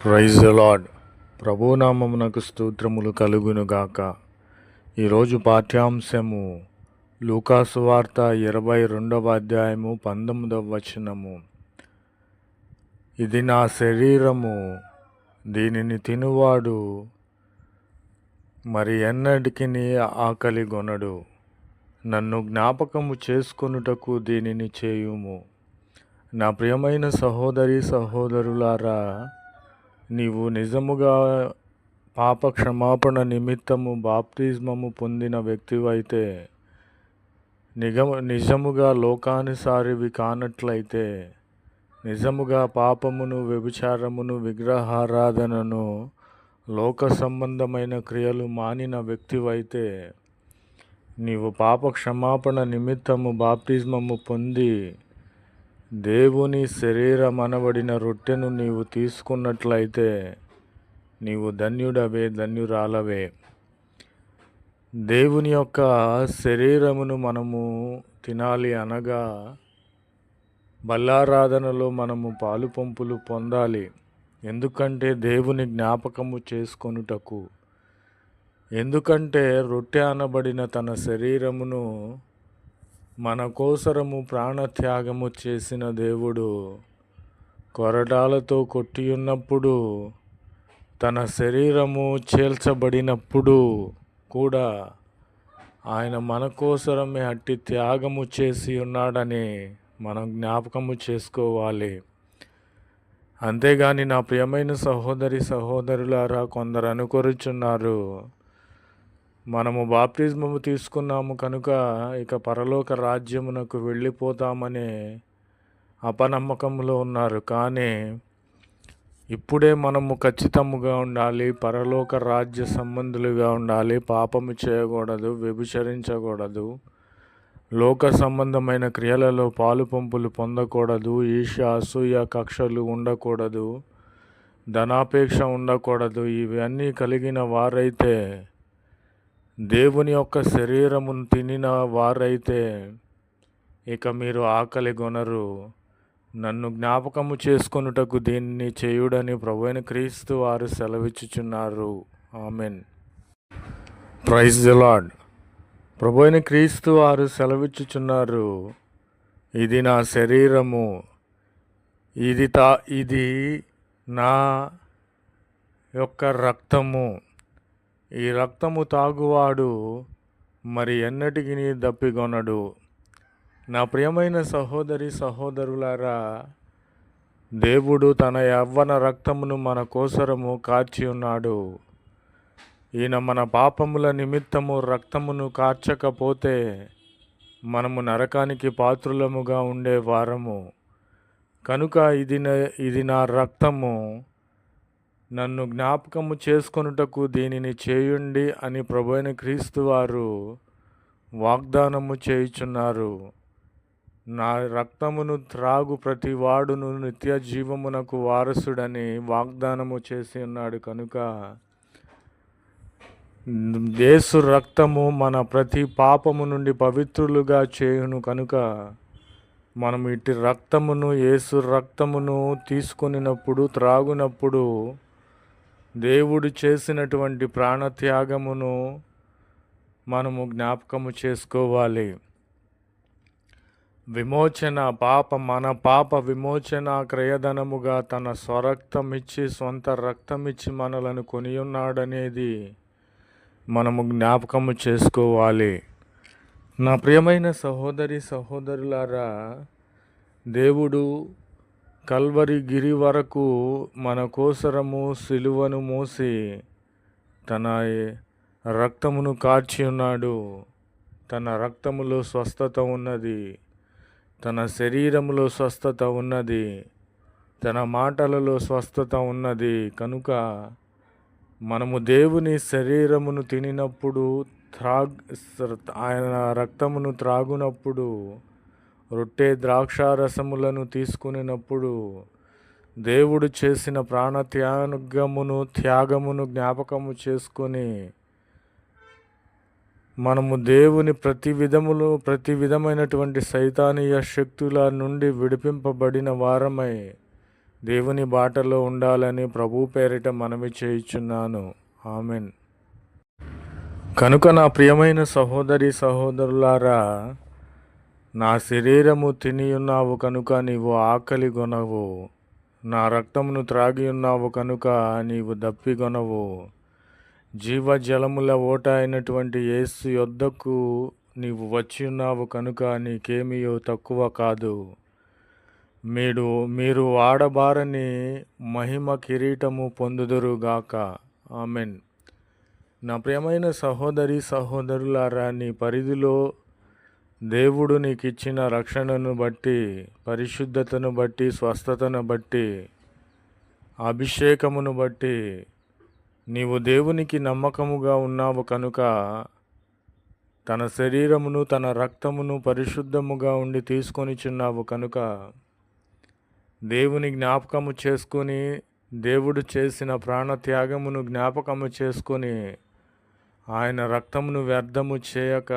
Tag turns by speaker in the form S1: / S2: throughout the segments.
S1: Praise the lord. ప్రభునామమునకు స్తోత్రములు కలుగునుగాక. ఈరోజు పాఠ్యాంశము లూకాసు వార్త 22వ అధ్యాయము 19వ వచనము. ఇది నా శరీరము, దీనిని తినువాడు మరి ఎన్నటికిని ఆకలి గొనడు. నన్ను జ్ఞాపకము చేసుకొనుటకు దీనిని చేయుము. నా ప్రియమైన సహోదరి సహోదరులారా, నీవు నిజముగా పాప క్షమాపణ నిమిత్తము బాప్తిస్మము పొందిన వ్యక్తివైతే, నిజముగా లోకానుసారివి కానట్లయితే, నిజముగా పాపమును, వ్యభిచారమును, విగ్రహారాధనను, లోక సంబంధమైన క్రియలు మానిన వ్యక్తివైతే, నీవు పాప క్షమాపణ నిమిత్తము బాప్తిస్మము పొంది దేవుని శరీరం అనబడిన రొట్టెను నీవు తీసుకున్నట్లయితే నీవు ధన్యుడవే, ధన్యురాలవే. దేవుని యొక్క శరీరమును మనము తినాలి అనగా బల్లారాధనలో మనము పాలు పంపులు పొందాలి. ఎందుకంటే దేవుని జ్ఞాపకము చేసుకొనుటకు. ఎందుకంటే రొట్టె అనబడిన తన శరీరమును మన కోసరము ప్రాణత్యాగము చేసిన దేవుడు కొరడాలతో కొట్టియున్నప్పుడు, తన శరీరము చేల్చబడినప్పుడు కూడా ఆయన మన కోసరమే అట్టి త్యాగము చేసి ఉన్నాడని మనం జ్ఞాపకము చేసుకోవాలి. అంతేగాని నా ప్రియమైన సహోదరి సహోదరులారా, కొందరు అనుకొరుచున్నారు, మనము బాప్తిస్మము తీసుకున్నాము కనుక ఇక పరలోక రాజ్యమునకు వెళ్ళిపోతామనే అపనమ్మకంలో ఉన్నారు. కానీ ఇప్పుడే మనము ఖచ్చితముగా ఉండాలి, పరలోక రాజ్య సంబంధులుగా ఉండాలి. పాపము చేయకూడదు, వ్యభిచరించకూడదు, లోక సంబంధమైన క్రియలలో పాలు పంపులు పొందకూడదు, ఈర్ష్య అసూయ కక్షలు ఉండకూడదు, ధనాపేక్ష ఉండకూడదు. ఇవన్నీ కలిగిన వారైతే, దేవుని యొక్క శరీరమును తినిన వారైతే ఇక మీరు ఆకలి గొనరు. నన్ను జ్ఞాపకము చేసుకొనుటకు దీన్ని చేయుడని ప్రభువైన క్రీస్తు వారు సెలవిచ్చుచున్నారు. ఆమెన్. Praise the Lord. ప్రభువైన క్రీస్తు వారు సెలవిచ్చుచున్నారు, ఇది నా శరీరము, ఇది నా యొక్క రక్తము. ఈ రక్తము తాగువాడు మరి ఎన్నటికి దప్పిగొనడు. నా ప్రియమైన సహోదరి సహోదరులారా, దేవుడు తన యవ్వన రక్తమును మన కోసరము కార్చి ఉన్నాడు. ఈయన మన పాపముల నిమిత్తము రక్తమును కార్చకపోతే మనము నరకానికి పాత్రులముగా ఉండే వారము. కనుక ఇది నా రక్తము, నన్ను జ్ఞాపకము చేసుకొనుటకు దీనిని చేయుండి అని ప్రభువైన క్రీస్తు వారు వాగ్దానము చేయుచున్నారు. నా రక్తమును త్రాగు ప్రతి వాడును నిత్య జీవమునకు వారసుడని వాగ్దానము చేసి ఉన్నాడు. కనుక యేసు రక్తము మన ప్రతి పాపము నుండి పవిత్రులుగా చేయును. కనుక మనం ఇటు రక్తమును, యేసు రక్తమును తీసుకొనినప్పుడు, త్రాగునప్పుడు దేవుడు చేసినటువంటి ప్రాణత్యాగమును మనము జ్ఞాపకము చేసుకోవాలి. మన పాప విమోచన క్రయధనముగా తన స్వరక్తమిచ్చి, సొంత రక్తమిచ్చి మనలను కొనియున్నాడనేది మనము జ్ఞాపకము చేసుకోవాలి. నా ప్రియమైన సహోదరి సహోదరులారా, దేవుడు కల్వరి గిరి వరకు మన కోసరము సిలువను మోసి తన రక్తమును కార్చి ఉన్నాడు. తన రక్తములో స్వస్థత ఉన్నది, తన శరీరములో స్వస్థత ఉన్నది, తన మాటలలో స్వస్థత ఉన్నది. కనుక మనము దేవుని శరీరమును తినినప్పుడు, ఆయన రక్తమును త్రాగునప్పుడు, రొట్టె ద్రాక్షారసములను తీసుకునేటప్పుడు దేవుడు చేసిన త్యాగమును జ్ఞాపకము చేసుకొని మనము దేవుని ప్రతి విధమైనటువంటి సైతానీయ శక్తుల నుండి విడిపింపబడిన వారమై దేవుని బాటలో ఉండాలని ప్రభు పేరిట మనవి చేయుచున్నాను. ఆమెన్. కనుక నా ప్రియమైన సహోదరి సహోదరులారా, నా శరీరము తినియున్నావు కనుక నీవు ఆకలి గొనవు, నా రక్తమును త్రాగియున్నావు కనుక నీవు దప్పిగొనవు. జీవజలముల ఓట అయినటువంటి యేసు యొద్దకు నీవు వచ్చి ఉన్నావు కనుక నీకేమీయో తక్కువ కాదు. మీరు వాడబారని మహిమ కిరీటము పొందుదురుగాక. ఆమెన్. నా ప్రియమైన సహోదరి సహోదరులారా, నీ పరిధిలో దేవుడు నీకు ఇచ్చిన రక్షణను బట్టి, పరిశుద్ధతను బట్టి, స్వస్థతను బట్టి, అభిషేకమును బట్టి నీవు దేవునికి నమ్మకముగా ఉన్నావు కనుక తన శరీరమును తన రక్తమును పరిశుద్ధముగా ఉండి తీసుకొనిచున్నావు కనుక దేవుని జ్ఞాపకము చేసుకొని, దేవుడు చేసిన ప్రాణత్యాగమును జ్ఞాపకము చేసుకొని ఆయన రక్తమును వ్యర్థము చేయక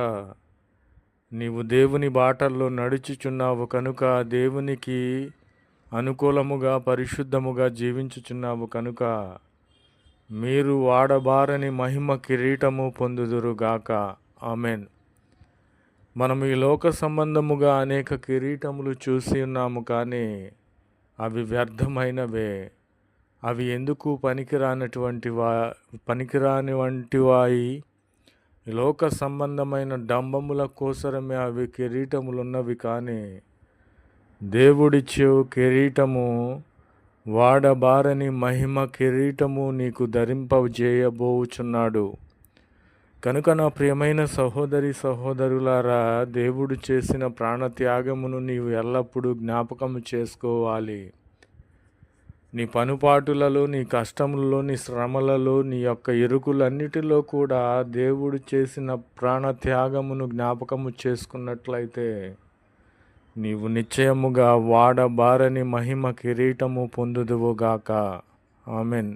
S1: నీవు దేవుని బాటల్లో నడుచుచున్నావు కనుక, దేవునికి అనుకూలముగా పరిశుద్ధముగా జీవించుచున్నావు కనుక మీరు వాడబారని మహిమ కిరీటము పొందుదురుగాక. ఆమెన్. మనం ఈ లోక సంబంధముగా అనేక కిరీటములు చూసి ఉన్నాము, కానీ అవి వ్యర్థమైనవే. అవి ఎందుకు పనికిరాని వంటివాయి. లోక సంబంధమైన డంబముల కోసరమే అవి కిరీటములున్నవి, కానీ దేవుడిచ్చే కిరీటము వాడబారని మహిమ కిరీటము నీకు ధరింపజేయబోచున్నాడు. కనుక నా ప్రియమైన సహోదరి సహోదరులారా, దేవుడు చేసిన ప్రాణత్యాగమును నీవు ఎల్లప్పుడూ జ్ఞాపకము చేసుకోవాలి. నీ పనుపాటులలో, నీ కష్టములలో, నీ శ్రమలలో, నీ యొక్క ఇరుకులన్నిటిలో కూడా దేవుడు చేసిన ప్రాణత్యాగమును జ్ఞాపకము చేసుకున్నట్లయితే నీవు నిశ్చయముగా వాడబారని మహిమ కిరీటము పొందుదువుగాక. ఆమెన్.